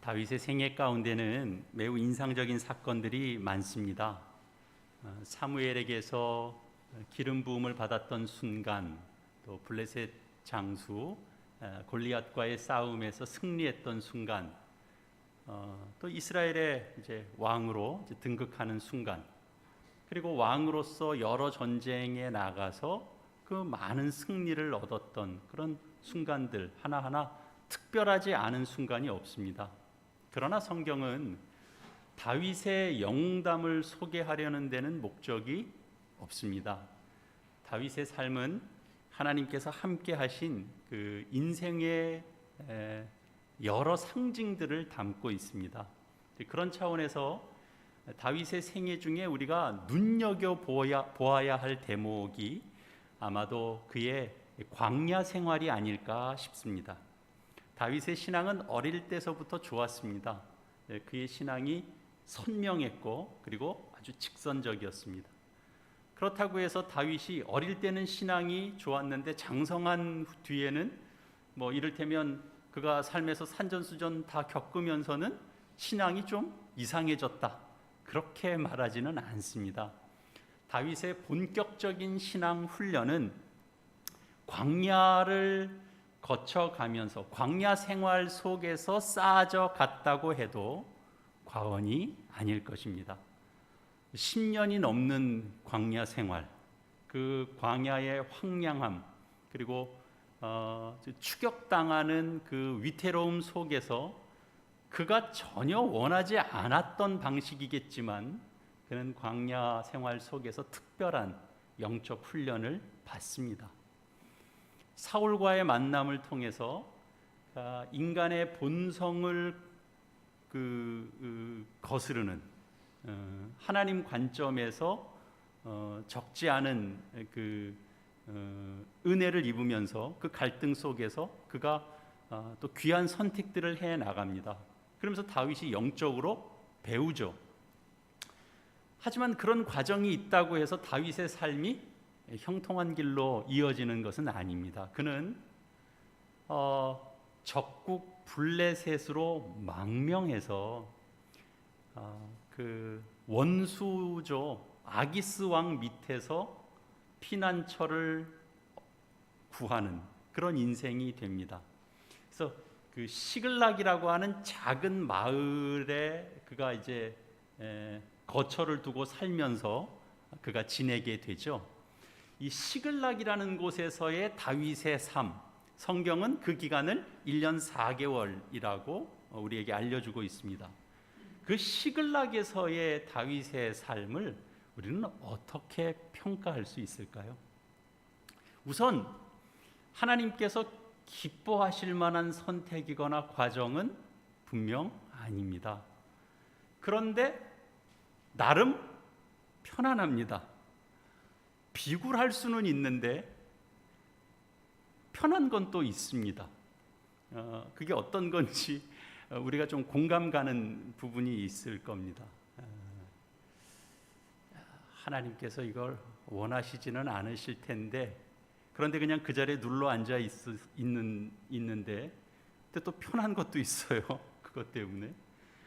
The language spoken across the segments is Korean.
다윗의 생애 가운데는 매우 인상적인 사건들이 많습니다. 사무엘에게서 기름 부음을 받았던 순간, 또 블레셋 장수 골리앗과의 싸움에서 승리했던 순간, 또 이스라엘의 이제 왕으로 이제 등극하는 순간, 그리고 왕으로서 여러 전쟁에 나가서 그 많은 승리를 얻었던 그런 순간들 하나하나 특별하지 않은 순간이 없습니다. 그러나 성경은 다윗의 영웅담을 소개하려는 데는 목적이 없습니다. 다윗의 삶은 하나님께서 함께 하신 그 인생의 여러 상징들을 담고 있습니다. 그런 차원에서 다윗의 생애 중에 우리가 눈여겨보아야 할 대목이 아마도 그의 광야 생활이 아닐까 싶습니다. 다윗의 신앙은 어릴 때서부터 좋았습니다. 그의 신앙이 선명했고 그리고 아주 직선적이었습니다. 그렇다고 해서 다윗이 어릴 때는 신앙이 좋았는데 장성한 뒤에는 이를테면 그가 삶에서 산전수전 다 겪으면서는 신앙이 좀 이상해졌다, 그렇게 말하지는 않습니다. 다윗의 본격적인 신앙 훈련은 광야를 거쳐가면서 광야 생활 속에서 쌓아져 갔다고 해도 과언이 아닐 것입니다. 10년이 넘는 광야 생활, 그 광야의 황량함, 그리고 추격당하는 그 위태로움 속에서 그가 전혀 원하지 않았던 방식이겠지만 그는 광야 생활 속에서 특별한 영적 훈련을 받습니다. 사울과의 만남을 통해서 인간의 본성을 거스르는 하나님 관점에서 적지 않은 은혜를 입으면서 그 갈등 속에서 그가 또 귀한 선택들을 해 나갑니다. 그러면서 다윗이 영적으로 배우죠. 하지만 그런 과정이 있다고 해서 다윗의 삶이 형통한 길로 이어지는 것은 아닙니다. 그는 적국 블레셋으로 망명해서 그 원수죠 아기스 왕 밑에서 피난처를 구하는 그런 인생이 됩니다. 그래서 그 시글락이라고 하는 작은 마을에 그가 이제 거처를 두고 살면서 그가 지내게 되죠. 이 시글락이라는 곳에서의 다윗의 삶, 성경은 그 기간을 1년 4개월이라고 우리에게 알려주고 있습니다. 그 시글락에서의 다윗의 삶을 우리는 어떻게 평가할 수 있을까요? 우선 하나님께서 기뻐하실 만한 선택이거나 과정은 분명 아닙니다. 그런데 나름 편안합니다. 비굴할 수는 있는데 편한 건 또 있습니다. 그게 어떤 건지 우리가 좀 공감 가는 부분이 있을 겁니다. 하나님께서 이걸 원하시지는 않으실 텐데 그런데 그냥 그 자리에 눌러 앉아 있는데 또 편한 것도 있어요. 그것 때문에.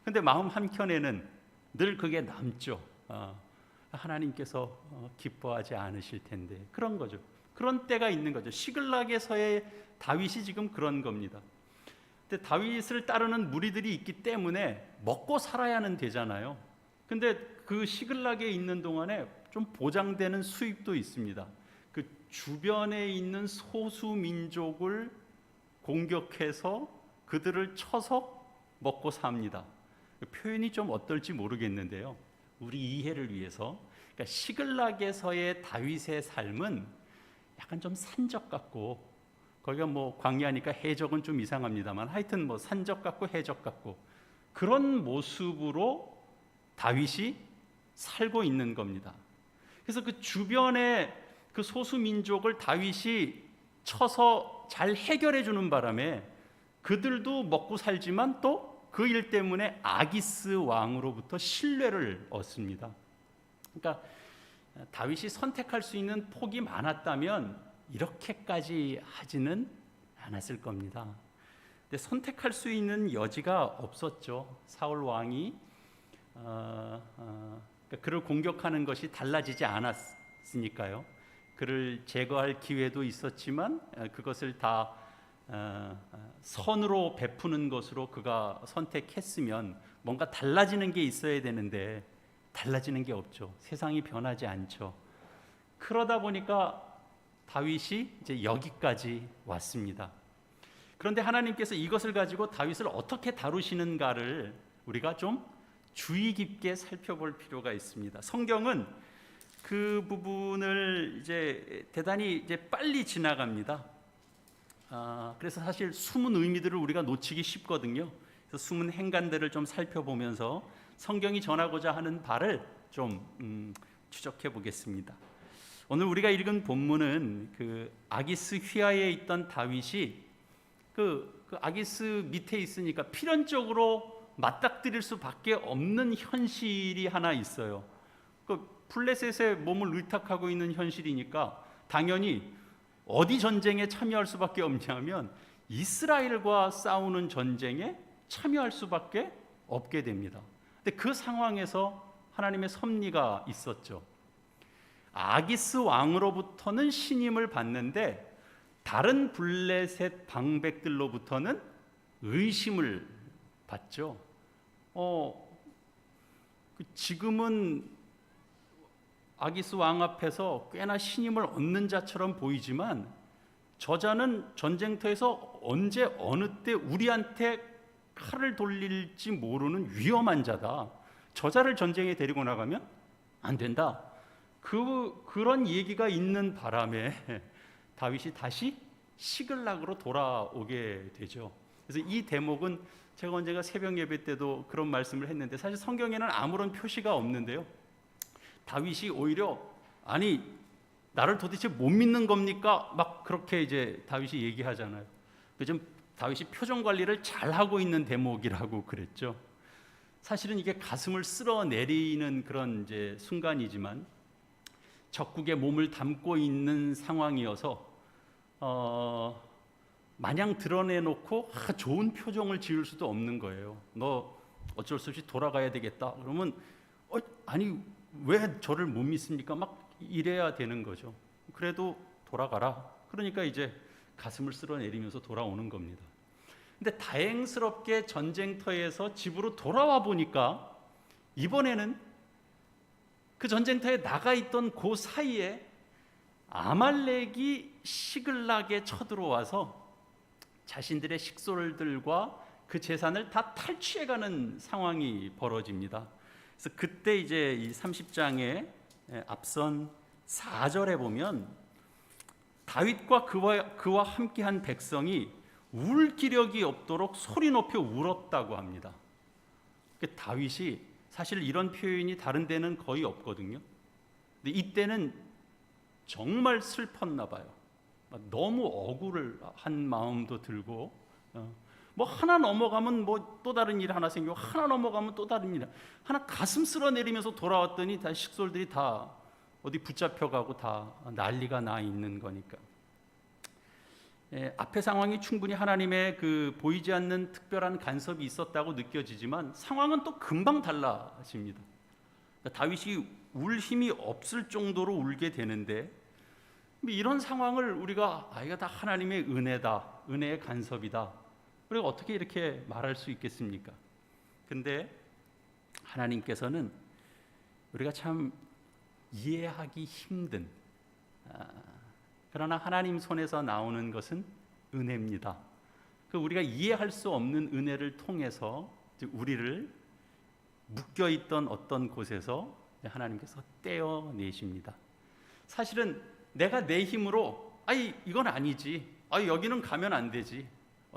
근데 마음 한켠에는 늘 그게 남죠. 하나님께서 기뻐하지 않으실 텐데 그런 거죠. 그런 때가 있는 거죠. 시글락에서의 다윗이 지금 그런 겁니다. 근데 다윗을 따르는 무리들이 있기 때문에 먹고 살아야는 되잖아요. 근데 그 시글락에 있는 동안에 좀 보장되는 수입도 있습니다. 그 주변에 있는 소수 민족을 공격해서 그들을 쳐서 먹고 삽니다. 표현이 좀 어떨지 모르겠는데요. 우리 이해를 위해서, 그러니까 시글락에서의 다윗의 삶은 약간 좀 산적 같고, 거기가 광야니까 해적은 좀 이상합니다만 하여튼 산적 같고 해적 같고 그런 모습으로 다윗이 살고 있는 겁니다. 그래서 그 주변의 그 소수 민족을 다윗이 쳐서 잘 해결해 주는 바람에 그들도 먹고 살지만 또 그 일 때문에 아기스 왕으로부터 신뢰를 얻습니다. 그러니까 다윗이 선택할 수 있는 폭이 많았다면 이렇게까지 하지는 않았을 겁니다. 근데 선택할 수 있는 여지가 없었죠. 사울 왕이 그러니까 그를 공격하는 것이 달라지지 않았으니까요. 그를 제거할 기회도 있었지만 그것을 다 선으로 베푸는 것으로 그가 선택했으면 뭔가 달라지는 게 있어야 되는데 달라지는 게 없죠. 세상이 변하지 않죠. 그러다 보니까 다윗이 이제 여기까지 왔습니다. 그런데 하나님께서 이것을 가지고 다윗을 어떻게 다루시는가를 우리가 좀 주의 깊게 살펴볼 필요가 있습니다. 성경은 그 부분을 이제 대단히 이제 빨리 지나갑니다. 그래서 사실 숨은 의미들을 우리가 놓치기 쉽거든요. 그래서 숨은 행간들을 좀 살펴보면서 성경이 전하고자 하는 바를 좀 추적해 보겠습니다. 오늘 우리가 읽은 본문은 그 아기스 휘하에 있던 다윗이 그 아기스 밑에 있으니까 필연적으로 맞닥뜨릴 수밖에 없는 현실이 하나 있어요. 그 블레셋에 몸을 의탁하고 있는 현실이니까 당연히 어디 전쟁에 참여할 수밖에 없냐면 이스라엘과 싸우는 전쟁에 참여할 수밖에 없게 됩니다. 근데 그 상황에서 하나님의 섭리가 있었죠. 아기스 왕으로부터는 신임을 받는데 다른 블레셋 방백들로부터는 의심을 받죠. 지금은 아기스 왕 앞에서 꽤나 신임을 얻는 자처럼 보이지만 저자는 전쟁터에서 언제 어느 때 우리한테 칼을 돌릴지 모르는 위험한 자다. 저자를 전쟁에 데리고 나가면 안 된다. 그런 얘기가 있는 바람에 다윗이 다시 시글락으로 돌아오게 되죠. 그래서 이 대목은 제가 언젠가 새벽 예배 때도 그런 말씀을 했는데 사실 성경에는 아무런 표시가 없는데요. 다윗이 오히려 아니 나를 도대체 못 믿는 겁니까? 막 그렇게 이제 다윗이 얘기하잖아요. 좀 다윗이 표정 관리를 잘 하고 있는 대목이라고 그랬죠. 사실은 이게 가슴을 쓸어내리는 그런 이제 순간이지만 적국에 몸을 담고 있는 상황이어서 마냥 드러내놓고 좋은 표정을 지을 수도 없는 거예요. 너 어쩔 수 없이 돌아가야 되겠다. 그러면 아니 왜 저를 못 믿습니까? 막 이래야 되는 거죠. 그래도 돌아가라. 그러니까 이제 가슴을 쓸어내리면서 돌아오는 겁니다. 근데 다행스럽게 전쟁터에서 집으로 돌아와 보니까 이번에는 그 전쟁터에 나가 있던 그 사이에 아말렉이 시글락에 쳐들어와서 자신들의 식솔들과 그 재산을 다 탈취해가는 상황이 벌어집니다. 그래서 그때 이제 이 30장에 앞선 4절에 보면 다윗과 그와 함께한 백성이 울 기력이 없도록 소리 높여 울었다고 합니다. 다윗이 사실 이런 표현이 다른 데는 거의 없거든요. 근데 이때는 정말 슬펐나 봐요. 너무 억울한 마음도 들고 뭐 하나 넘어가면 뭐 또 다른 일 하나 생기고 하나 넘어가면 또 다른 일 하나 가슴 쓸어내리면서 돌아왔더니 다 식솔들이 다 어디 붙잡혀가고 다 난리가 나 있는 거니까. 앞의 상황이 충분히 하나님의 그 보이지 않는 특별한 간섭이 있었다고 느껴지지만 상황은 또 금방 달라집니다. 다윗이 울 힘이 없을 정도로 울게 되는데 이런 상황을 우리가 이거 다 하나님의 은혜다, 은혜의 간섭이다. 우리가 어떻게 이렇게 말할 수 있겠습니까? 근데 하나님께서는 우리가 참 이해하기 힘든 그러나 하나님 손에서 나오는 것은 은혜입니다. 우리가 이해할 수 없는 은혜를 통해서 우리를 묶여있던 어떤 곳에서 하나님께서 떼어내십니다. 사실은 내가 내 힘으로 이건 아니지, 여기는 가면 안 되지,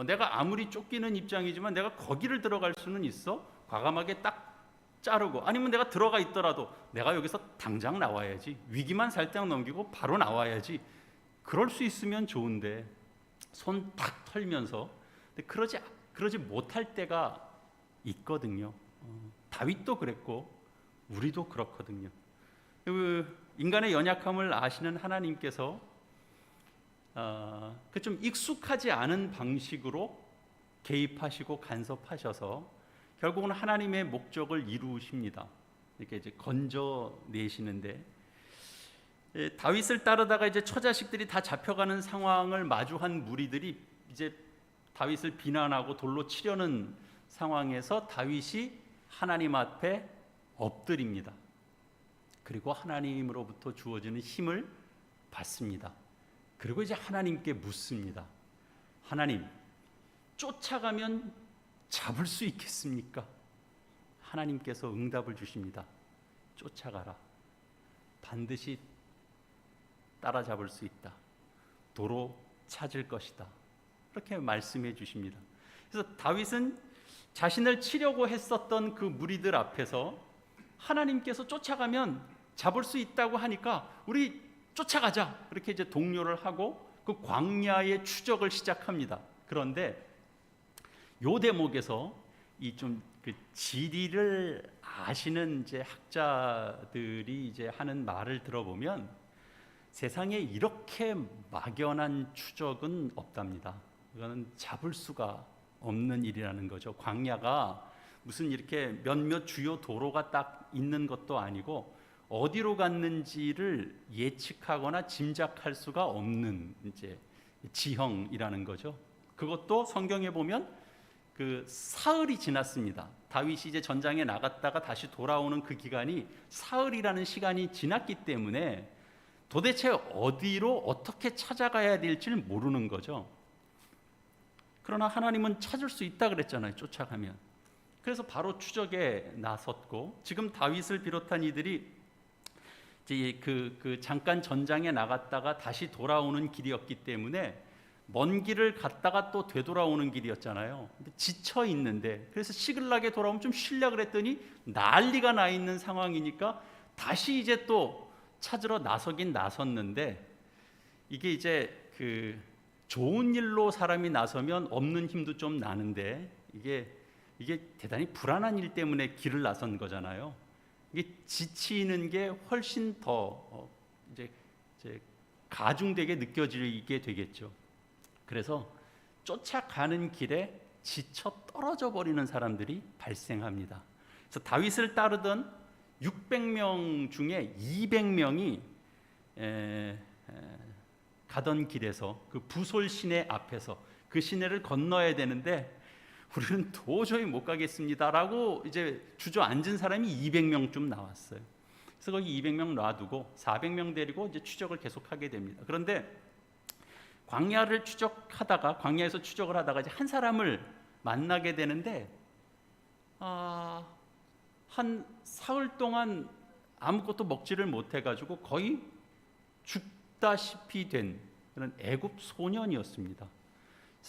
내가 아무리 쫓기는 입장이지만 내가 거기를 들어갈 수는 있어, 과감하게 딱 자르고, 아니면 내가 들어가 있더라도 내가 여기서 당장 나와야지, 위기만 살짝 넘기고 바로 나와야지, 그럴 수 있으면 좋은데 손 탁 털면서 그러지 못할 때가 있거든요. 다윗도 그랬고 우리도 그렇거든요. 인간의 연약함을 아시는 하나님께서 좀 익숙하지 않은 방식으로 개입하시고 간섭하셔서 결국은 하나님의 목적을 이루십니다. 이렇게 이제 건져내시는데, 다윗을 따르다가 이제 처자식들이 다 잡혀가는 상황을 마주한 무리들이 이제 다윗을 비난하고 돌로 치려는 상황에서 다윗이 하나님 앞에 엎드립니다. 그리고 하나님으로부터 주어지는 힘을 받습니다. 그리고 이제 하나님께 묻습니다. 하나님, 쫓아가면 잡을 수 있겠습니까? 하나님께서 응답을 주십니다. 쫓아가라. 반드시 따라잡을 수 있다. 도로 찾을 것이다. 그렇게 말씀해 주십니다. 그래서 다윗은 자신을 치려고 했었던 그 무리들 앞에서 하나님께서 쫓아가면 잡을 수 있다고 하니까 우리 쫓아가자. 그렇게 이제 독려를 하고 그 광야의 추적을 시작합니다. 그런데 요 대목에서 이 좀 그 지리를 아시는 이제 학자들이 이제 하는 말을 들어보면 세상에 이렇게 막연한 추적은 없답니다. 이거는 잡을 수가 없는 일이라는 거죠. 광야가 무슨 이렇게 몇몇 주요 도로가 딱 있는 것도 아니고 어디로 갔는지를 예측하거나 짐작할 수가 없는 이제 지형이라는 거죠. 그것도 성경에 보면 그 사흘이 지났습니다. 다윗이 이제 전장에 나갔다가 다시 돌아오는 그 기간이 사흘이라는 시간이 지났기 때문에 도대체 어디로 어떻게 찾아가야 될지를 모르는 거죠. 그러나 하나님은 찾을 수 있다 그랬잖아요. 쫓아가면. 그래서 바로 추적에 나섰고, 지금 다윗을 비롯한 이들이 이제 그 잠깐 전장에 나갔다가 다시 돌아오는 길이었기 때문에 먼 길을 갔다가 또 되돌아오는 길이었잖아요. 근데 지쳐 있는데, 그래서 시글락에 돌아오면 좀 쉬려 그랬더니 난리가 나 있는 상황이니까 다시 이제 또 찾으러 나서긴 나섰는데, 이게 이제 그 좋은 일로 사람이 나서면 없는 힘도 좀 나는데 이게 대단히 불안한 일 때문에 길을 나선 거잖아요. 이게 지치는 게 훨씬 더 이제 가중되게 느껴지게 되겠죠. 그래서 쫓아가는 길에 지쳐 떨어져 버리는 사람들이 발생합니다. 그래서 다윗을 따르던 600명 중에 200명이 가던 길에서 그 부솔 시내 앞에서 그 시내를 건너야 되는데 우리는 도저히 못 가겠습니다라고 이제 주저앉은 사람이 200명쯤 나왔어요. 그래서 거기 200명 놔두고 400명 데리고 이제 추적을 계속하게 됩니다. 그런데 광야에서 추적을 하다가 이제 한 사람을 만나게 되는데 한 사흘 동안 아무것도 먹지를 못해가지고 거의 죽다시피 된 그런 애굽 소년이었습니다.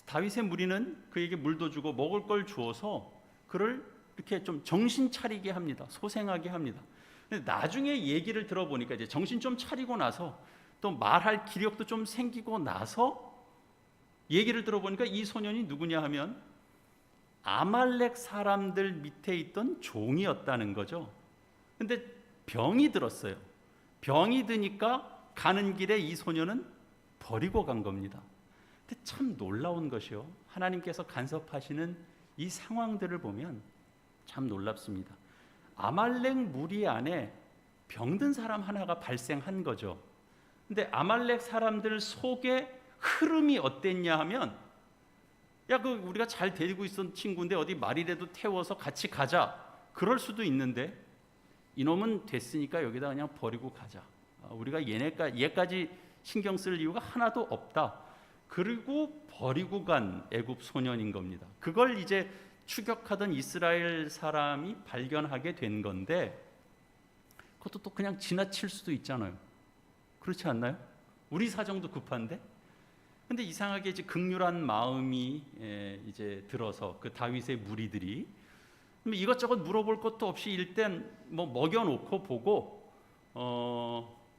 다윗의 무리는 그에게 물도 주고 먹을 걸 주어서 그를 이렇게 좀 정신 차리게 합니다. 소생하게 합니다. 근데 나중에 얘기를 들어보니까 이제 정신 좀 차리고 나서 또 말할 기력도 좀 생기고 나서 얘기를 들어보니까 이 소년이 누구냐 하면 아말렉 사람들 밑에 있던 종이었다는 거죠. 근데 병이 들었어요. 병이 드니까 가는 길에 이 소년은 버리고 간 겁니다. 근데 참 놀라운 것이요, 하나님께서 간섭하시는 이 상황들을 보면 참 놀랍습니다. 아말렉 무리 안에 병든 사람 하나가 발생한 거죠. 근데 아말렉 사람들 속에 흐름이 어땠냐 하면, 야, 그 우리가 잘 데리고 있던 친구인데 어디 말이라도 태워서 같이 가자, 그럴 수도 있는데 이놈은 됐으니까 여기다 그냥 버리고 가자. 우리가 얘까지 신경 쓸 이유가 하나도 없다. 그리고 버리고 간 애굽 소년인 겁니다. 그걸 이제 추격하던 이스라엘 사람이 발견하게 된 건데, 그것도 또 그냥 지나칠 수도 있잖아요. 그렇지 않나요? 우리 사정도 급한데. 근데 이상하게 이제 극률한 마음이 이제 들어서 그 다윗의 무리들이 이것저것 물어볼 것도 없이 일단 뭐 먹여놓고 보고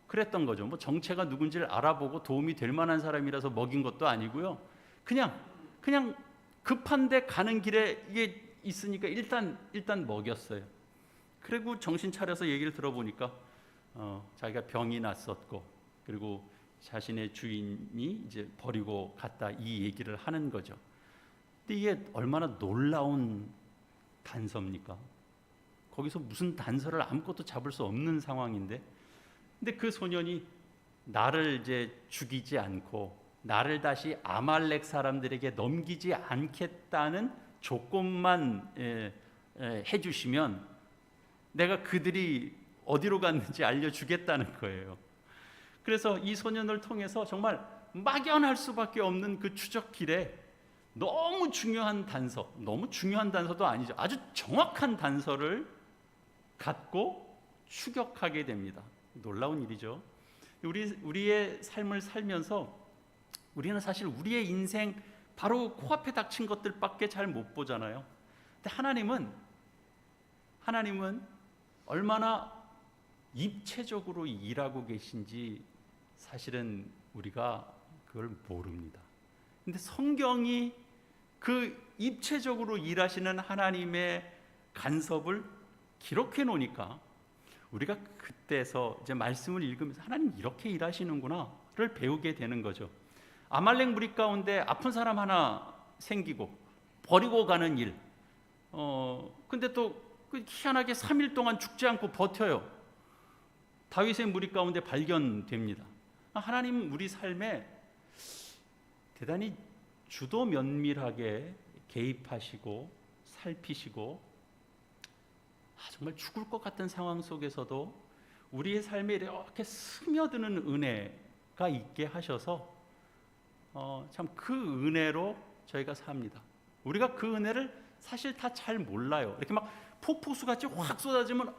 그랬던 거죠. 뭐 정체가 누군지를 알아보고 도움이 될 만한 사람이라서 먹인 것도 아니고요. 그냥 급한데 가는 길에 이게 있으니까 일단 먹였어요. 그리고 정신 차려서 얘기를 들어보니까 자기가 병이 났었고, 그리고 자신의 주인이 이제 버리고 갔다, 이 얘기를 하는 거죠. 근데 이게 얼마나 놀라운 단서입니까? 거기서 무슨 단서를 아무것도 잡을 수 없는 상황인데, 근데 그 소년이 나를 이제 죽이지 않고 나를 다시 아말렉 사람들에게 넘기지 않겠다는 조건만 해주시면 내가 그들이 어디로 갔는지 알려주겠다는 거예요. 그래서 이 소년을 통해서 정말 막연할 수밖에 없는 그 추적길에 너무 중요한 단서, 너무 중요한 단서도 아니죠, 아주 정확한 단서를 갖고 추격하게 됩니다. 놀라운 일이죠. 우리의 삶을 살면서 우리는 사실 우리의 인생 바로 코앞에 닥친 것들밖에 잘 못 보잖아요. 근데 하나님은 얼마나 입체적으로 일하고 계신지 사실은 우리가 그걸 모릅니다. 근데 성경이 그 입체적으로 일하시는 하나님의 간섭을 기록해 놓으니까 우리가 그때서 이제 말씀을 읽으면서 하나님 이렇게 일하시는구나를 배우게 되는 거죠. 아말렉 무리 가운데 아픈 사람 하나 생기고 버리고 가는 일. 근데 또 희한하게 3일 동안 죽지 않고 버텨요. 다윗의 무리 가운데 발견됩니다. 하나님 우리 삶에 대단히 주도 면밀하게 개입하시고 살피시고 정말 죽을 것 같은 상황 속에서도 우리의 삶에 이렇게 스며드는 은혜가 있게 하셔서 참 그 은혜로 저희가 삽니다. 우리가 그 은혜를 사실 다 잘 몰라요. 이렇게 막 폭포수같이 확 쏟아지면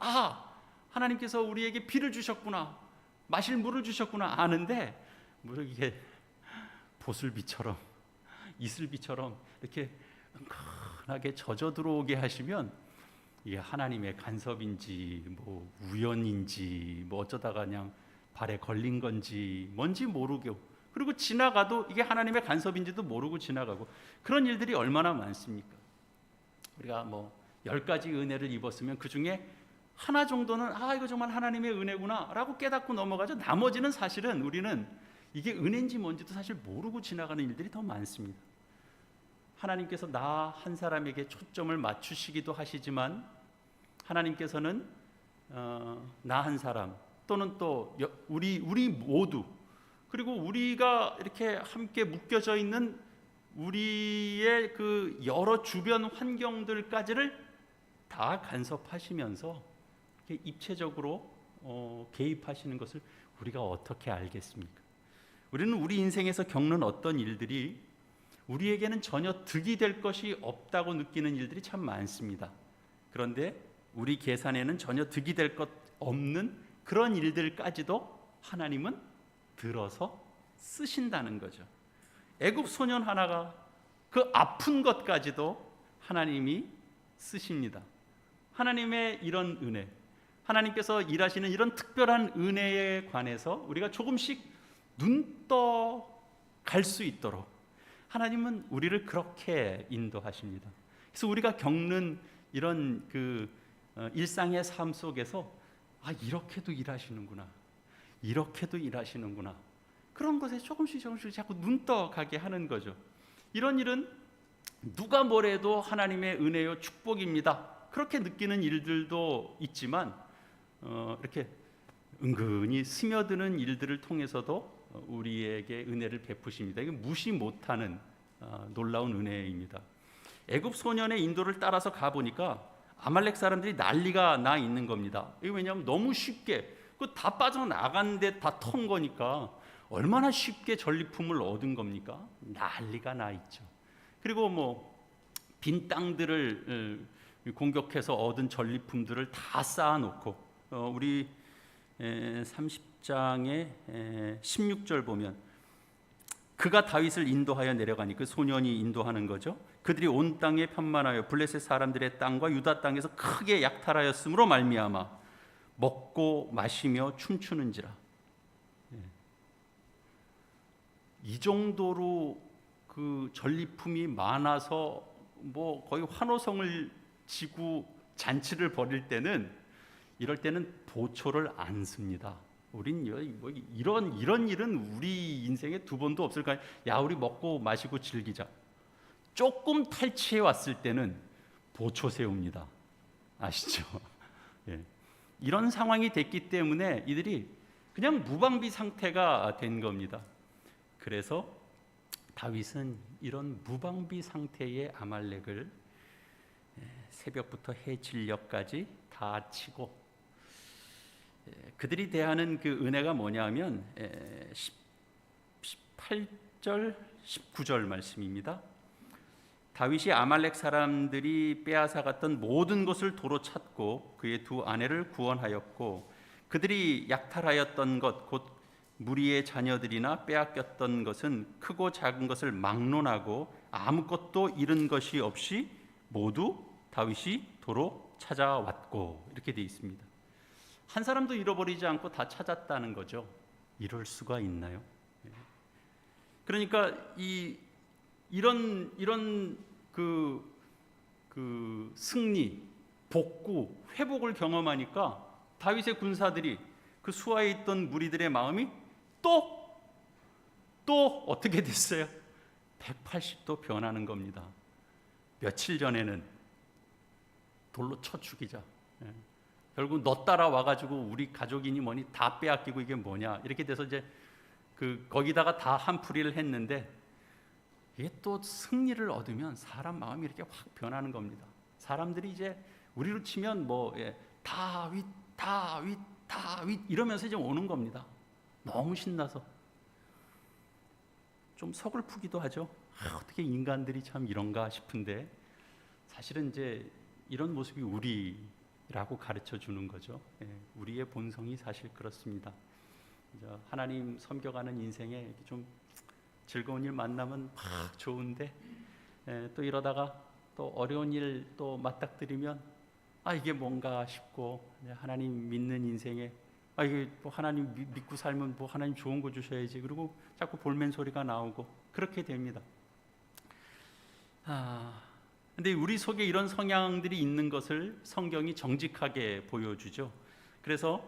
하나님께서 우리에게 비를 주셨구나, 마실 물을 주셨구나 아는데, 이게 보슬비처럼 이슬비처럼 이렇게 은근하게 젖어 들어오게 하시면 이게 하나님의 간섭인지 뭐 우연인지 뭐 어쩌다가 그냥 발에 걸린 건지 뭔지 모르고, 그리고 지나가도 이게 하나님의 간섭인지도 모르고 지나가고, 그런 일들이 얼마나 많습니까? 우리가 뭐 10가지 은혜를 입었으면 그 중에 하나 정도는 이거 정말 하나님의 은혜구나 라고 깨닫고 넘어가죠. 나머지는 사실은 우리는 이게 은혜인지 뭔지도 사실 모르고 지나가는 일들이 더 많습니다. 하나님께서 나 한 사람에게 초점을 맞추시기도 하시지만 하나님께서는 나 한 사람 또는 또 우리 모두, 그리고 우리가 이렇게 함께 묶여져 있는 우리의 그 여러 주변 환경들까지를 다 간섭하시면서 이렇게 입체적으로 개입하시는 것을 우리가 어떻게 알겠습니까? 우리는 우리 인생에서 겪는 어떤 일들이 우리에게는 전혀 득이 될 것이 없다고 느끼는 일들이 참 많습니다. 그런데 우리 계산에는 전혀 득이 될 것 없는 그런 일들까지도 하나님은 들어서 쓰신다는 거죠. 애굽 소년 하나가 그 아픈 것까지도 하나님이 쓰십니다. 하나님의 이런 은혜, 하나님께서 일하시는 이런 특별한 은혜에 관해서 우리가 조금씩 눈 떠 갈 수 있도록 하나님은 우리를 그렇게 인도하십니다. 그래서 우리가 겪는 이런 그 일상의 삶 속에서 이렇게도 일하시는구나, 이렇게도 일하시는구나, 그런 것에 조금씩 자꾸 눈 떠 가게 하는 거죠. 이런 일은 누가 뭐래도 하나님의 은혜요 축복입니다, 그렇게 느끼는 일들도 있지만 이렇게 은근히 스며드는 일들을 통해서도 우리에게 은혜를 베푸십니다. 이게 무시 못하는 놀라운 은혜입니다. 애굽 소년의 인도를 따라서 가보니까 아말렉 사람들이 난리가 나 있는 겁니다. 이게 왜냐하면 너무 쉽게 다 빠져나간 데 다 턴 거니까 얼마나 쉽게 전리품을 얻은 겁니까? 난리가 나 있죠. 그리고 뭐 빈 땅들을 공격해서 얻은 전리품들을 다 쌓아놓고 우리 30장의 16절 보면 그가 다윗을 인도하여 내려가니, 그 소년이 인도하는 거죠. 그들이 온 땅에 편만하여 블레셋 사람들의 땅과 유다 땅에서 크게 약탈하였으므로 말미암아 먹고 마시며 춤추는지라. 이 정도로 그 전리품이 많아서 뭐 거의 환호성을 지고 잔치를 벌일 때는, 이럴 때는 보초를 안 씁니다. 우린 뭐 이런 일은 우리 인생에 두 번도 없을까요? 야, 우리 먹고 마시고 즐기자. 조금 탈취해 왔을 때는 보초 세웁니다. 아시죠? 예. 이런 상황이 됐기 때문에 이들이 그냥 무방비 상태가 된 겁니다. 그래서 다윗은 이런 무방비 상태의 아말렉을 새벽부터 해 진녘까지 다 치고, 그들이 대하는 그 은혜가 뭐냐면 18절 19절 말씀입니다. 다윗이 아말렉 사람들이 빼앗아갔던 모든 것을 도로 찾고 그의 두 아내를 구원하였고, 그들이 약탈하였던 것 곧 무리의 자녀들이나 빼앗겼던 것은 크고 작은 것을 막론하고 아무것도 잃은 것이 없이 모두 다윗이 도로 찾아왔고, 이렇게 되어 있습니다. 한 사람도 잃어버리지 않고 다 찾았다는 거죠. 이럴 수가 있나요? 그러니까 이런 그 승리, 복구, 회복을 경험하니까 다윗의 군사들이, 그 수하에 있던 무리들의 마음이 또 어떻게 됐어요? 180도 변하는 겁니다. 며칠 전에는 돌로 쳐 죽이자, 결국 너 따라와가지고 우리 가족이니 뭐니 다 빼앗기고 이게 뭐냐, 이렇게 돼서 이제 거기다가 다 한풀이를 했는데, 이게 또 승리를 얻으면 사람 마음이 이렇게 확 변하는 겁니다. 사람들이 이제 우리로 치면 다윗 이러면서 이제 오는 겁니다. 너무 신나서 좀 서글프기도 하죠. 어떻게 인간들이 참 이런가 싶은데, 사실은 이제 이런 모습이 우리라고 가르쳐 주는 거죠. 우리의 본성이 사실 그렇습니다. 하나님 섬겨가는 인생에 좀 즐거운 일 만나면 막 좋은데, 또 이러다가 또 어려운 일 또 맞닥뜨리면 이게 뭔가 싶고, 하나님 믿는 인생에 이게 뭐 하나님 믿고 살면 뭐 하나님 좋은 거 주셔야지, 그리고 자꾸 볼멘 소리가 나오고 그렇게 됩니다. 근데 우리 속에 이런 성향들이 있는 것을 성경이 정직하게 보여주죠. 그래서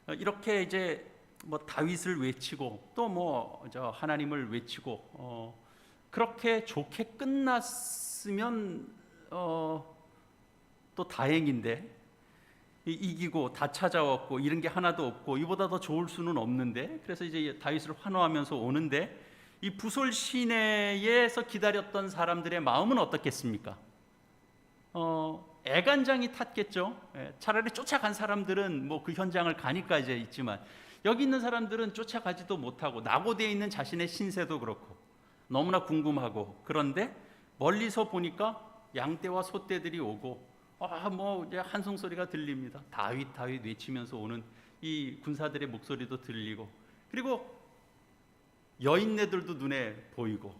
이렇게 이제 뭐 다윗을 외치고 또 뭐 하나님을 외치고 그렇게 좋게 끝났으면 또 다행인데, 이기고 다 찾아왔고 이런 게 하나도 없고 이보다 더 좋을 수는 없는데, 그래서 이제 다윗을 환호하면서 오는데, 이 부솔 시내에서 기다렸던 사람들의 마음은 어떻겠습니까? 애간장이 탔겠죠. 차라리 쫓아간 사람들은 뭐 그 현장을 가니까 이제 있지만, 여기 있는 사람들은 쫓아가지도 못하고 낙오되어 있는 자신의 신세도 그렇고 너무나 궁금하고, 그런데 멀리서 보니까 양떼와 소떼들이 오고 뭐 이제 한송 소리가 들립니다. 다윗 외치면서 오는 이 군사들의 목소리도 들리고, 그리고 여인네들도 눈에 보이고,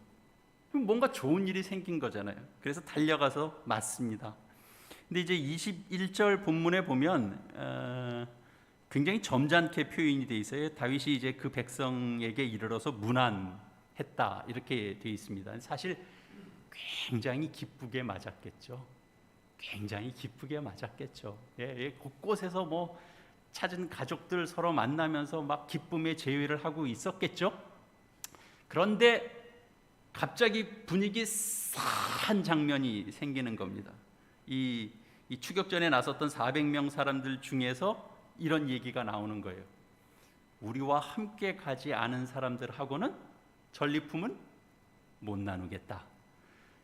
뭔가 좋은 일이 생긴 거잖아요. 그래서 달려가서 맞습니다. 근데 이제 21절 본문에 보면 굉장히 점잖게 표현이 돼 있어요. 다윗이 이제 그 백성에게 이르러서 문안했다, 이렇게 돼 있습니다. 사실 굉장히 기쁘게 맞았겠죠. 굉장히 기쁘게 맞았겠죠. 곳곳에서 뭐 찾은 가족들 서로 만나면서 막 기쁨의 제외를 하고 있었겠죠. 그런데 갑자기 분위기 싸한 장면이 생기는 겁니다. 이 추격전에 나섰던 400명 사람들 중에서 이런 얘기가 나오는 거예요. 우리와 함께 가지 않은 사람들하고는 전리품은 못 나누겠다.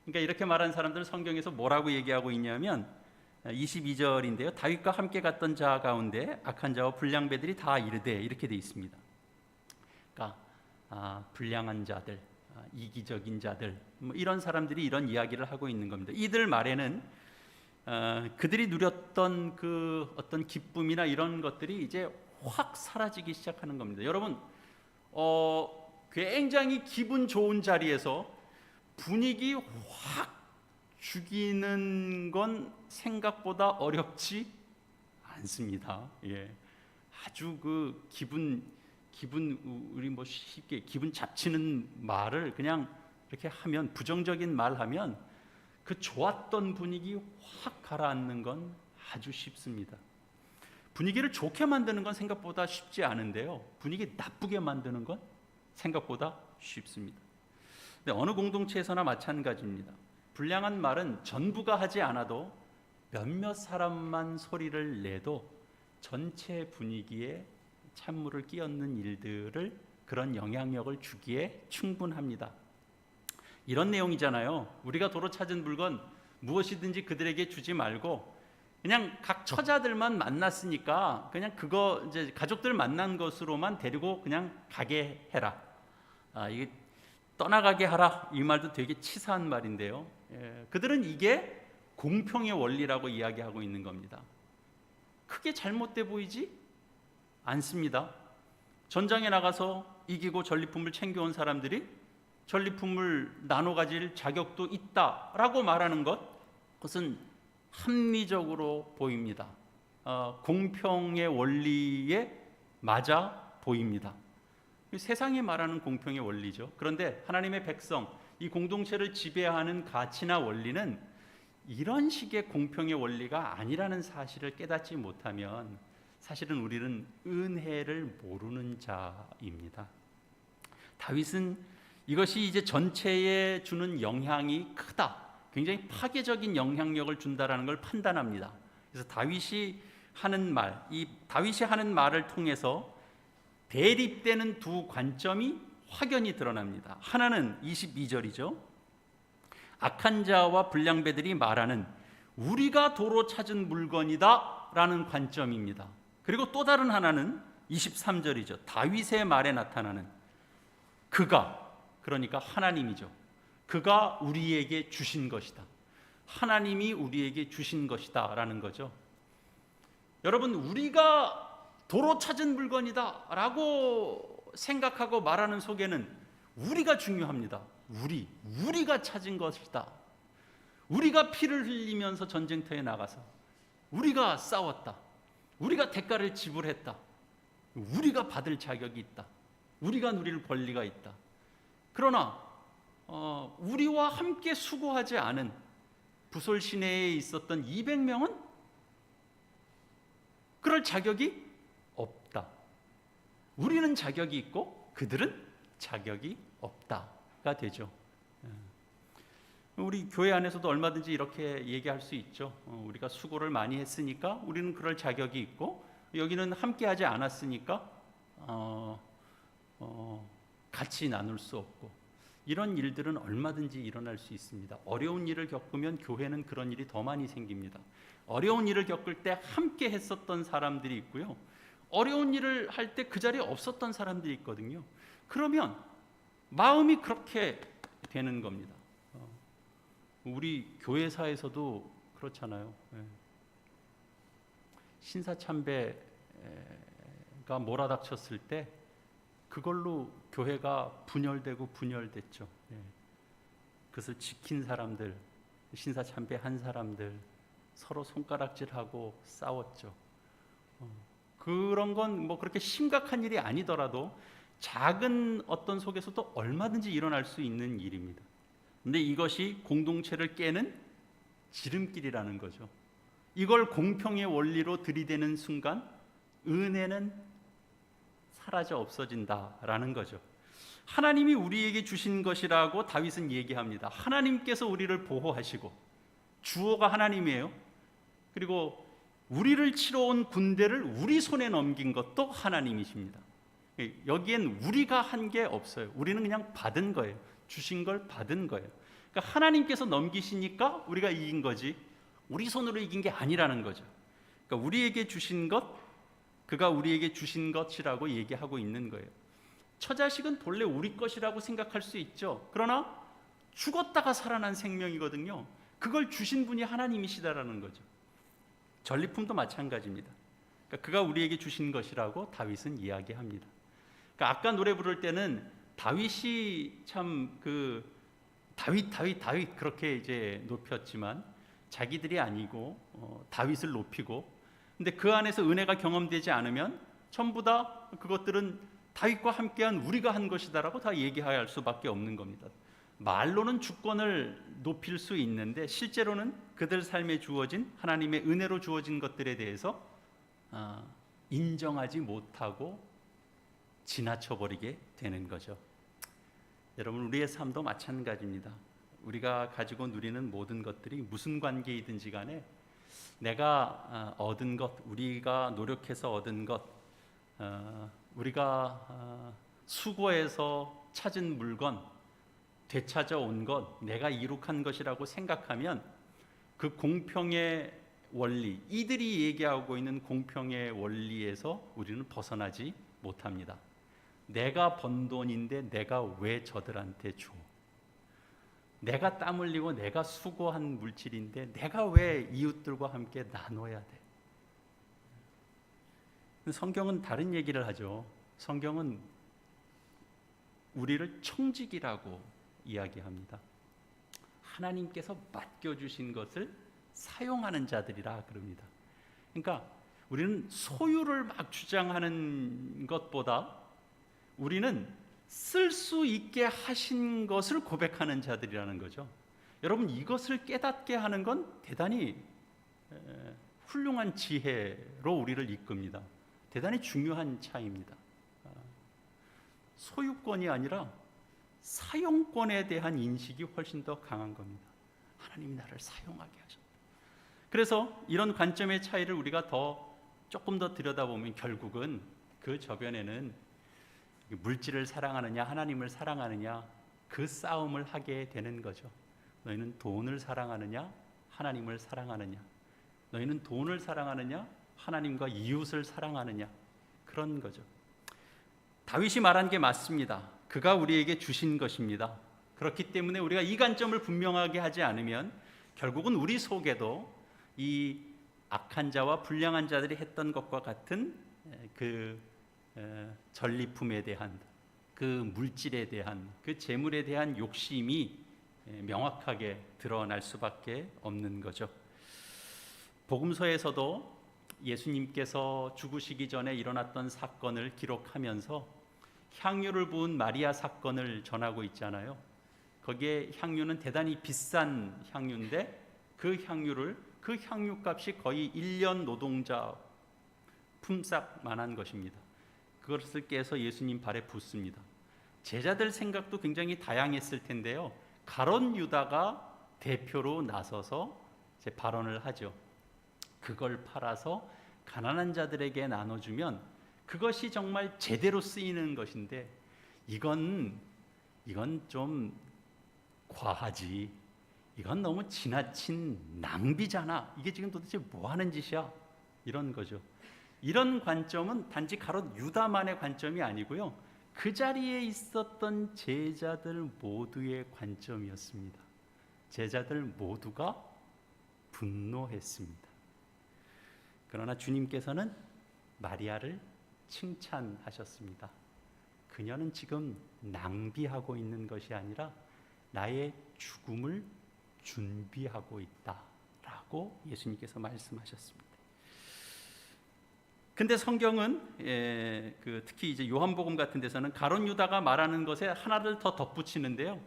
그러니까 이렇게 말한 사람들은 성경에서 뭐라고 얘기하고 있냐면 22절인데요. 다윗과 함께 갔던 자 가운데 악한 자와 불량배들이 다 이르되, 이렇게 돼 있습니다. 그러니까 불량한 자들, 이기적인 자들, 뭐 이런 사람들이 이런 이야기를 하고 있는 겁니다. 이들 말에는 그들이 누렸던 그 어떤 기쁨이나 이런 것들이 이제 확 사라지기 시작하는 겁니다. 여러분, 굉장히 기분 좋은 자리에서 분위기 확 죽이는 건 생각보다 어렵지 않습니다. 아주 그 기분 우리 뭐 쉽게 기분 잡치는 말을 그냥 이렇게 하면, 부정적인 말 하면 그 좋았던 분위기 확 가라앉는 건 아주 쉽습니다. 분위기를 좋게 만드는 건 생각보다 쉽지 않은데요, 분위기 나쁘게 만드는 건 생각보다 쉽습니다. 근데 어느 공동체에서나 마찬가지입니다. 불량한 말은 전부가 하지 않아도 몇몇 사람만 소리를 내도 전체 분위기에 찬물을 끼얹는 일들을, 그런 영향력을 주기에 충분합니다. 이런 내용이잖아요. 우리가 도로 찾은 물건 무엇이든지 그들에게 주지 말고 그냥 각 처자들만 만났으니까 그냥 그거 이제 가족들 만난 것으로만 데리고 그냥 가게 해라. 이게 떠나가게 하라, 이 말도 되게 치사한 말인데요. 그들은 이게 공평의 원리라고 이야기하고 있는 겁니다. 크게 잘못돼 보이지 않습니다. 전장에 나가서 이기고 전리품을 챙겨온 사람들이 전리품을 나눠 가질 자격도 있다라고 말하는 것, 그것은 합리적으로 보입니다. 공평의 원리에 맞아 보입니다. 세상이 말하는 공평의 원리죠. 그런데 하나님의 백성, 이 공동체를 지배하는 가치나 원리는 이런 식의 공평의 원리가 아니라는 사실을 깨닫지 못하면 사실은 우리는 은혜를 모르는 자입니다. 다윗은 이것이 이제 전체에 주는 영향이 크다, 굉장히 파괴적인 영향력을 준다라는 걸 판단합니다. 그래서 다윗이 하는 말을 통해서 대립되는 두 관점이 확연히 드러납니다. 하나는 22절이죠. 악한 자와 불량배들이 말하는 우리가 도로 찾은 물건이다 라는 관점입니다. 그리고 또 다른 하나는 23절이죠. 다윗의 말에 나타나는 그가, 그러니까 하나님이죠. 그가 우리에게 주신 것이다, 하나님이 우리에게 주신 것이다 라는 거죠. 여러분, 우리가 도로 찾은 물건이다 라고 생각하고 말하는 속에는 우리가 중요합니다. 우리가 찾은 것이다. 우리가 피를 흘리면서 전쟁터에 나가서 우리가 싸웠다, 우리가 대가를 지불했다, 우리가 받을 자격이 있다, 우리가 누릴 권리가 있다. 그러나 우리와 함께 수고하지 않은 부솔 시내에 있었던 200명은 그럴 자격이 없다. 우리는 자격이 있고 그들은 자격이 없다가 되죠. 우리 교회 안에서도 얼마든지 이렇게 얘기할 수 있죠. 우리가 수고를 많이 했으니까 우리는 그럴 자격이 있고, 여기는 함께하지 않았으니까 같이 나눌 수 없고, 이런 일들은 얼마든지 일어날 수 있습니다. 어려운 일을 겪으면 교회는 그런 일이 더 많이 생깁니다. 어려운 일을 겪을 때 함께 했었던 사람들이 있고요, 어려운 일을 할 때 그 자리에 없었던 사람들이 있거든요. 그러면 마음이 그렇게 되는 겁니다. 우리 교회사에서도 그렇잖아요. 신사참배가 몰아닥쳤을 때 그걸로 교회가 분열됐죠. 그것을 지킨 사람들, 신사참배한 사람들, 서로 손가락질하고 싸웠죠. 그런 건 뭐 그렇게 심각한 일이 아니더라도 작은 어떤 속에서도 얼마든지 일어날 수 있는 일입니다. 근데 이것이 공동체를 깨는 지름길이라는 거죠. 이걸 공평의 원리로 들이대는 순간 은혜는 사라져 없어진다라는 거죠. 하나님이 우리에게 주신 것이라고 다윗은 얘기합니다. 하나님께서 우리를 보호하시고, 주어가 하나님이에요. 그리고 우리를 치러 온 군대를 우리 손에 넘긴 것도 하나님이십니다. 여기엔 우리가 한 게 없어요. 우리는 그냥 받은 거예요. 주신 걸 받은 거예요. 그러니까 하나님께서 넘기시니까 우리가 이긴 거지, 우리 손으로 이긴 게 아니라는 거죠. 그러니까 우리에게 주신 것, 그가 우리에게 주신 것이라고 얘기하고 있는 거예요. 처자식은 본래 우리 것이라고 생각할 수 있죠. 그러나 죽었다가 살아난 생명이거든요. 그걸 주신 분이 하나님이시다라는 거죠. 전리품도 마찬가지입니다. 그러니까 그가 우리에게 주신 것이라고 다윗은 이야기합니다. 그러니까 아까 노래 부를 때는 다윗이 참 다윗 그렇게 이제 높였지만 자기들이 아니고 다윗을 높이고, 근데 그 안에서 은혜가 경험되지 않으면 전부 다 그것들은 다윗과 함께한 우리가 한 것이다라고 다 얘기할 수밖에 없는 겁니다. 말로는 주권을 높일 수 있는데 실제로는 그들 삶에 주어진 하나님의 은혜로 주어진 것들에 대해서 인정하지 못하고 지나쳐버리게 되는 거죠. 여러분, 우리의 삶도 마찬가지입니다. 우리가 가지고 누리는 모든 것들이 무슨 관계이든지 간에 내가 얻은 것, 우리가 노력해서 얻은 것, 우리가 수고해서 찾은 물건, 되찾아온 것, 내가 이룩한 것이라고 생각하면 그 공평의 원리, 이들이 얘기하고 있는 공평의 원리에서 우리는 벗어나지 못합니다. 내가 번 돈인데 내가 왜 저들한테 줘? 내가 땀 흘리고 내가 수고한 물질인데 내가 왜 이웃들과 함께 나눠야 돼? 성경은 다른 얘기를 하죠. 성경은 우리를 청직이라고 이야기합니다. 하나님께서 맡겨주신 것을 사용하는 자들이라 그럽니다. 그러니까 우리는 소유를 막 주장하는 것보다 우리는 쓸 수 있게 하신 것을 고백하는 자들이라는 거죠. 여러분, 이것을 깨닫게 하는 건 대단히 훌륭한 지혜로 우리를 이끕니다. 대단히 중요한 차이입니다. 소유권이 아니라 사용권에 대한 인식이 훨씬 더 강한 겁니다. 하나님이 나를 사용하게 하셨다. 그래서 이런 관점의 차이를 우리가 조금 더 들여다보면 결국은 그 저변에는 물질을 사랑하느냐 하나님을 사랑하느냐 그 싸움을 하게 되는 거죠. 너희는 돈을 사랑하느냐 하나님을 사랑하느냐, 너희는 돈을 사랑하느냐 하나님과 이웃을 사랑하느냐, 그런 거죠. 다윗이 말한 게 맞습니다. 그가 우리에게 주신 것입니다. 그렇기 때문에 우리가 이 관점을 분명하게 하지 않으면 결국은 우리 속에도 이 악한 자와 불량한 자들이 했던 것과 같은 그 전리품에 대한, 그 물질에 대한, 그 재물에 대한 욕심이 명확하게 드러날 수밖에 없는 거죠. 복음서에서도 예수님께서 죽으시기 전에 일어났던 사건을 기록하면서 향유를 부은 마리아 사건을 전하고 있잖아요. 거기에 향유는 대단히 비싼 향유인데 그 향유값이 거의 1년 노동자 품삯만한 것입니다. 그것을 깨서 예수님 발에 붓습니다. 제자들 생각도 굉장히 다양했을 텐데요. 가룟 유다가 대표로 나서서 이제 발언을 하죠. 그걸 팔아서 가난한 자들에게 나눠주면 그것이 정말 제대로 쓰이는 것인데 이건 좀 과하지. 이건 너무 지나친 낭비잖아. 이게 지금 도대체 뭐 하는 짓이야? 이런 거죠. 이런 관점은 단지 가롯 유다만의 관점이 아니고요. 그 자리에 있었던 제자들 모두의 관점이었습니다. 제자들 모두가 분노했습니다. 그러나 주님께서는 마리아를 칭찬하셨습니다. 그녀는 지금 낭비하고 있는 것이 아니라 나의 죽음을 준비하고 있다라고 예수님께서 말씀하셨습니다. 근데 성경은 특히 이제 요한복음 같은 데서는 가룟 유다가 말하는 것에 하나를 더 덧붙이는데요.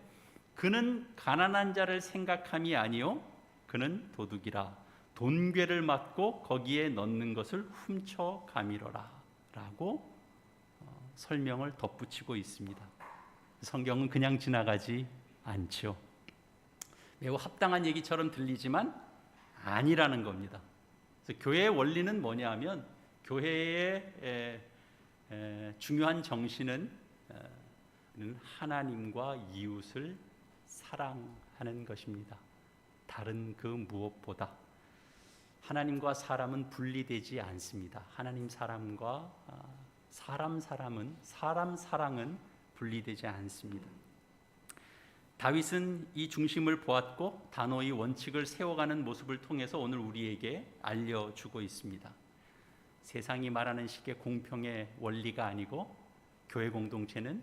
그는 가난한 자를 생각함이 아니요 그는 도둑이라 돈괴를 맞고 거기에 넣는 것을 훔쳐 가미러라 라고 설명을 덧붙이고 있습니다. 성경은 그냥 지나가지 않죠. 매우 합당한 얘기처럼 들리지만 아니라는 겁니다. 그래서 교회의 원리는 뭐냐 하면 교회의 중요한 정신은 하나님과 이웃을 사랑하는 것입니다. 다른 그 무엇보다 하나님과 사람은 분리되지 않습니다. 하나님 사람과 사람 사랑은 분리되지 않습니다. 다윗은 이 중심을 보았고 단호히 원칙을 세워가는 모습을 통해서 오늘 우리에게 알려주고 있습니다. 세상이 말하는 식의 공평의 원리가 아니고 교회 공동체는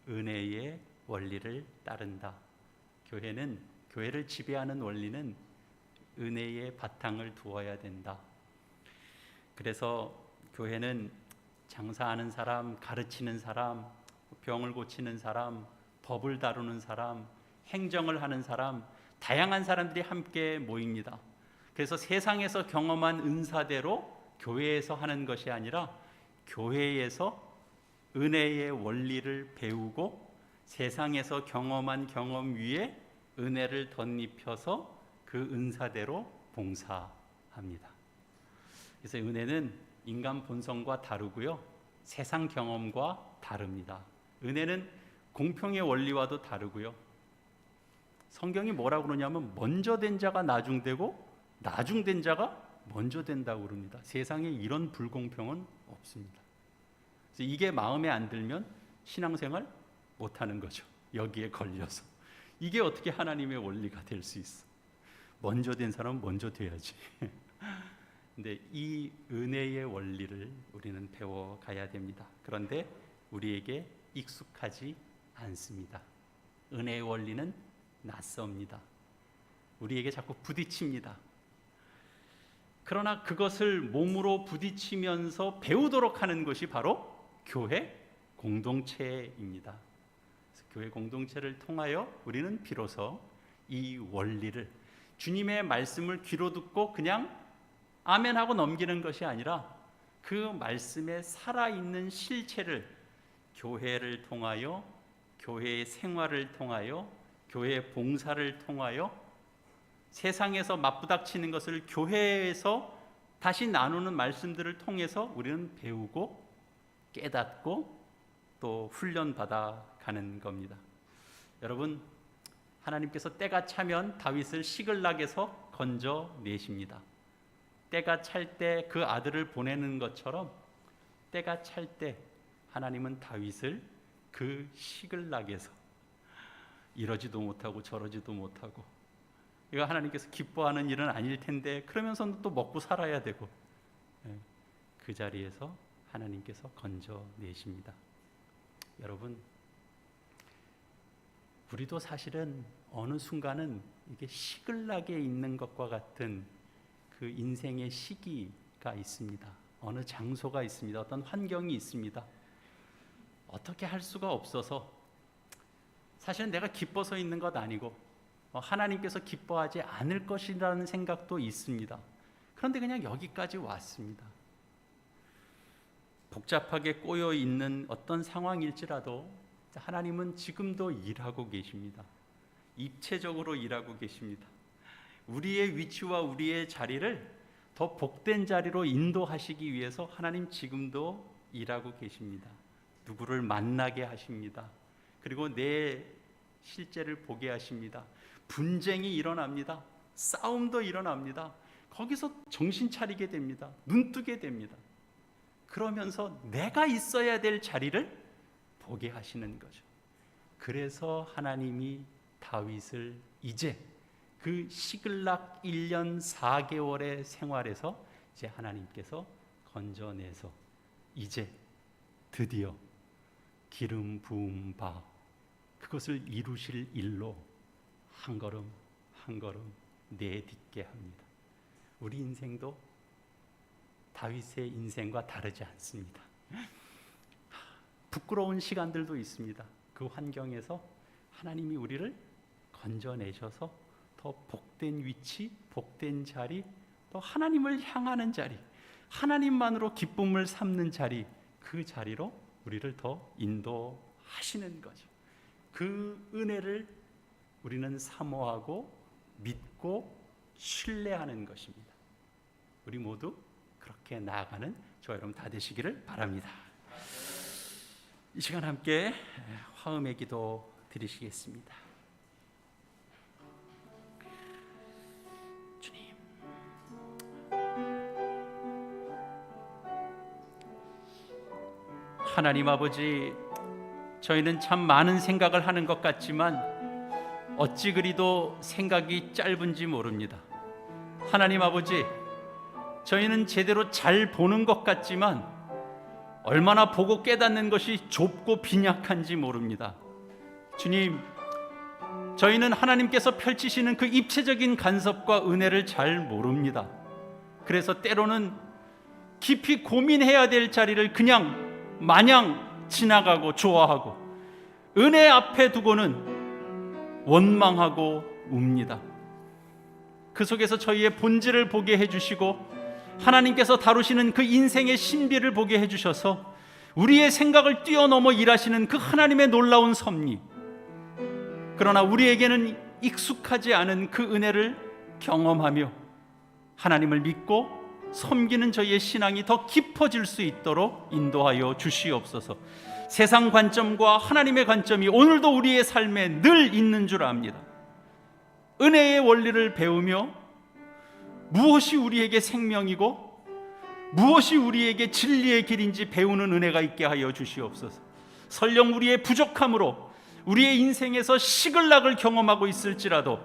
은혜의 원리를 따른다. 교회를 지배하는 원리는 은혜의 바탕을 두어야 된다. 그래서 교회는 장사하는 사람, 가르치는 사람, 병을 고치는 사람, 법을 다루는 사람, 행정을 하는 사람, 다양한 사람들이 함께 모입니다. 그래서 세상에서 경험한 은사대로 교회에서 하는 것이 아니라 교회에서 은혜의 원리를 배우고 세상에서 경험한 경험 위에 은혜를 덧입혀서 그 은사대로 봉사합니다. 그래서 은혜는 인간 본성과 다르고요, 세상 경험과 다릅니다. 은혜는 공평의 원리와도 다르고요, 성경이 뭐라고 그러냐면 먼저 된 자가 나중되고 나중된 자가 먼저 된다고 그럽니다. 세상에 이런 불공평은 없습니다. 그래서 이게 마음에 안 들면 신앙생활 못하는 거죠. 여기에 걸려서. 이게 어떻게 하나님의 원리가 될 수 있어? 먼저 된 사람은 먼저 돼야지. 근데 이 은혜의 원리를 우리는 배워가야 됩니다. 그런데 우리에게 익숙하지 않습니다. 은혜의 원리는 낯섭니다. 우리에게 자꾸 부딪힙니다. 그러나 그것을 몸으로 부딪히면서 배우도록 하는 것이 바로 교회 공동체입니다. 그래서 교회 공동체를 통하여 우리는 비로소 이 원리를, 주님의 말씀을 귀로 듣고 그냥 아멘하고 넘기는 것이 아니라 그 말씀에 살아있는 실체를 교회를 통하여, 교회의 생활을 통하여, 교회의 봉사를 통하여, 세상에서 맞부닥치는 것을 교회에서 다시 나누는 말씀들을 통해서 우리는 배우고 깨닫고 또 훈련받아 가는 겁니다. 여러분, 하나님께서 때가 차면 다윗을 시글락에서 건져내십니다. 때가 찰 때 그 아들을 보내는 것처럼 때가 찰 때 하나님은 다윗을 그 시글락에서 이러지도 못하고 저러지도 못하고, 이거 하나님께서 기뻐하는 일은 아닐 텐데 그러면서는 또 먹고 살아야 되고, 그 자리에서 하나님께서 건져내십니다. 여러분, 우리도 사실은 어느 순간은 이게 시글락에 있는 것과 같은 그 인생의 시기가 있습니다. 어느 장소가 있습니다. 어떤 환경이 있습니다. 어떻게 할 수가 없어서, 사실은 내가 기뻐서 있는 것 아니고 하나님께서 기뻐하지 않을 것이라는 생각도 있습니다. 그런데 그냥 여기까지 왔습니다. 복잡하게 꼬여 있는 어떤 상황일지라도 하나님은 지금도 일하고 계십니다. 입체적으로 일하고 계십니다. 우리의 위치와 우리의 자리를 더 복된 자리로 인도하시기 위해서 하나님 지금도 일하고 계십니다. 누구를 만나게 하십니다. 그리고 내 실제를 보게 하십니다. 분쟁이 일어납니다. 싸움도 일어납니다. 거기서 정신 차리게 됩니다. 눈 뜨게 됩니다. 그러면서 내가 있어야 될 자리를 보게 하시는 거죠. 그래서 하나님이 다윗을 이제 그 시글락 1년 4개월의 생활에서 이제 하나님께서 건져내서 이제 드디어 기름 부음 바 그것을 이루실 일로 한 걸음 한 걸음 내딛게 합니다. 우리 인생도 다윗의 인생과 다르지 않습니다. 부끄러운 시간들도 있습니다. 그 환경에서 하나님이 우리를 건져내셔서 더 복된 위치, 복된 자리, 또 하나님을 향하는 자리, 하나님만으로 기쁨을 삼는 자리, 그 자리로 우리를 더 인도하시는 거죠. 그 은혜를 우리는 사모하고 믿고 신뢰하는 것입니다. 우리 모두 그렇게 나아가는 저와 여러분 다 되시기를 바랍니다. 이 시간 함께 화음의 기도 드리시겠습니다. 주님, 하나님 아버지, 저희는 참 많은 생각을 하는 것 같지만 어찌 그리도 생각이 짧은지 모릅니다. 하나님 아버지, 저희는 제대로 잘 보는 것 같지만 얼마나 보고 깨닫는 것이 좁고 빈약한지 모릅니다. 주님, 저희는 하나님께서 펼치시는 그 입체적인 간섭과 은혜를 잘 모릅니다. 그래서 때로는 깊이 고민해야 될 자리를 그냥 마냥 지나가고 좋아하고 은혜 앞에 두고는 원망하고 웁니다. 그 속에서 저희의 본질을 보게 해주시고 하나님께서 다루시는 그 인생의 신비를 보게 해주셔서 우리의 생각을 뛰어넘어 일하시는 그 하나님의 놀라운 섭리, 그러나 우리에게는 익숙하지 않은 그 은혜를 경험하며 하나님을 믿고 섬기는 저희의 신앙이 더 깊어질 수 있도록 인도하여 주시옵소서. 세상 관점과 하나님의 관점이 오늘도 우리의 삶에 늘 있는 줄 압니다. 은혜의 원리를 배우며 무엇이 우리에게 생명이고 무엇이 우리에게 진리의 길인지 배우는 은혜가 있게 하여 주시옵소서. 설령 우리의 부족함으로 우리의 인생에서 시글락을 경험하고 있을지라도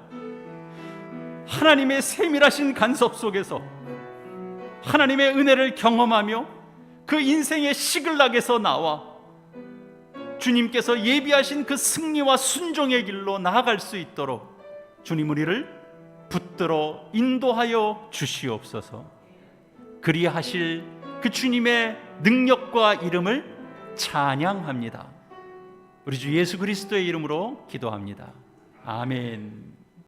하나님의 세밀하신 간섭 속에서 하나님의 은혜를 경험하며 그 인생의 시글락에서 나와 주님께서 예비하신 그 승리와 순종의 길로 나아갈 수 있도록 주님 우리를 붙들어 인도하여 주시옵소서. 그리하실 그 주님의 능력과 이름을 찬양합니다. 우리 주 예수 그리스도의 이름으로 기도합니다. 아멘.